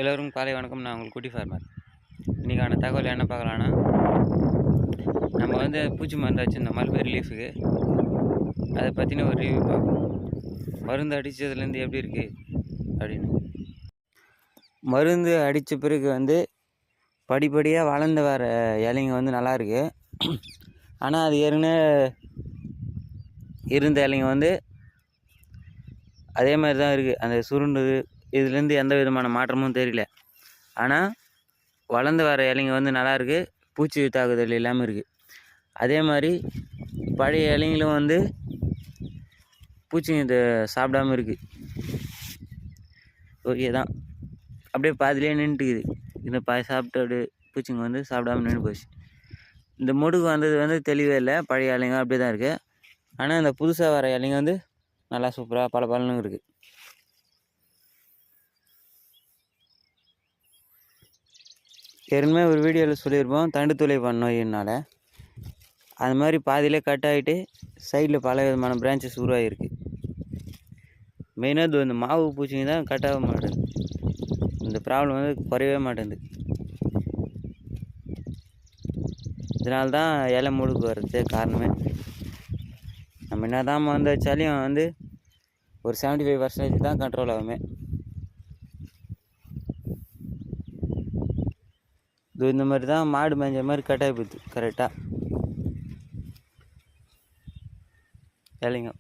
எல்லோரும் காலை வணக்கம். நான் உங்கள் குட்டி ஃபார்மர். இன்றைக்கான தகவல் என்ன பார்க்கலான்னா, நம்ம வந்து பூச்சி மருந்து வச்சுருந்தோம் மல்பெரி லீஃபுக்கு. அதை பற்றின ஒரு ரிவ்யூ பார்ப்போம். மருந்து அடித்ததுலேருந்து எப்படி இருக்குது அப்படின்னு. மருந்து அடித்த பிறகு வந்து படிப்படியாக வளர்ந்து வர இலைங்க வந்து நல்லாயிருக்கு. ஆனால் அது ஏற்கனவே இருந்த இலைங்க வந்து அதே மாதிரி தான் இருக்குது. அந்த சுருண்டு இதுலேருந்து எந்த விதமான மாற்றமும் தெரியல. ஆனால் வளர்ந்து வர இலைங்க வந்து நல்லாயிருக்கு. பூச்சி தாக்குதல் இல்லாமல் இருக்குது. அதே மாதிரி பழைய இலைங்களும் வந்து பூச்சிங்க இதை சாப்பிடாமல் இருக்குது. ஓகே தான், அப்படியே பாதிலே நின்றுட்டுக்குது. இந்த சாப்பிட்டு அப்படியே பூச்சிங்க வந்து சாப்பிடாமல் நின்று போச்சு. இந்த முடுக்கு வந்தது வந்து தெளிவே இல்லை. பழைய இலைங்க அப்படியே தான் இருக்குது. ஆனால் இந்த புதுசாக வர இலைங்க வந்து நல்லா சூப்பராக பல பலன்னு இருக்குது. ஏற்கனவே ஒரு வீடியோவில் சொல்லியிருப்போம், தண்டு துளைப்பான் நோயினால். அது மாதிரி பாதியிலே கட் ஆகிட்டு சைடில் பல விதமான பிரான்ச்சஸ் உருவாகிருக்கு. மெயினாக இந்த மாவு பூச்சிங்க தான் கட் ஆக மாட்டேங்குது. இந்த ப்ராப்ளம் வந்து குறையவே மாட்டேங்குது. இதனால தான் இலை முழுக்கு வர்றது காரணமே. நம்ம என்ன தான் வந்து வச்சாலையும் வந்து ஒரு 75% தான் கண்ட்ரோல் ஆகுமே. இது இந்த மாதிரி தான் மாடு மேய்ஞ்ச மாதிரி கட்டாயி போகுது கரெக்டாக இலைங்க.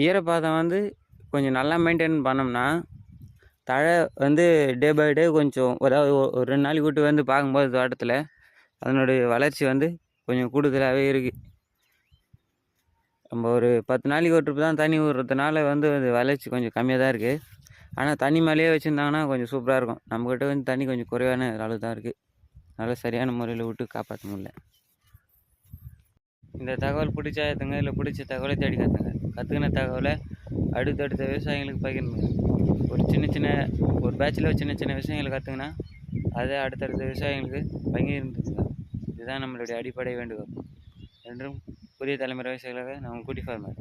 ஈரப்பாதம் வந்து கொஞ்சம் நல்லா மெயின்டைன் பண்ணோம்னா தழை வந்து டே பை டே கொஞ்சம் அதாவது ஒரு 2 நாளைக்கு விட்டு வந்து பார்க்கும்போது தோட்டத்தில் அதனுடைய வளர்ச்சி வந்து கொஞ்சம் கூடுதலாகவே இருக்குது. நம்ம ஒரு 10 நாளைக்கு ஒரு ட்ரிப் தான் தண்ணி விடுறதுனால வந்து அது வளர்ச்சி கொஞ்சம் கம்மியாக தான் இருக்குது. ஆனால் தண்ணி மேலேயே வச்சுருந்தாங்கன்னா கொஞ்சம் சூப்பராக இருக்கும். நம்மக்கிட்ட வந்து தண்ணி கொஞ்சம் குறைவான அளவு தான் இருக்குது. நல்லா சரியான முறையில் விட்டு காப்பாற்ற முடியல. இந்த தகவல் பிடிச்சா ஏற்றுங்க, இல்லை பிடிச்ச தகவலை தேடி கற்றுக்கின தகவலை அடுத்தடுத்த விவசாயிகளுக்கு பகிர்ந்துங்க. ஒரு பேட்சில் சின்ன சின்ன விஷயங்களை கற்றுக்கினா அதை அடுத்தடுத்த விவசாயிகளுக்கு பகிர்ந்துங்க. இதுதான் நம்மளுடைய அடிப்படை வேண்டுகோள். என்றும் புதிய தலைமுறை விவசாயிகளாக நான் குட்டி ஃபார்மர்.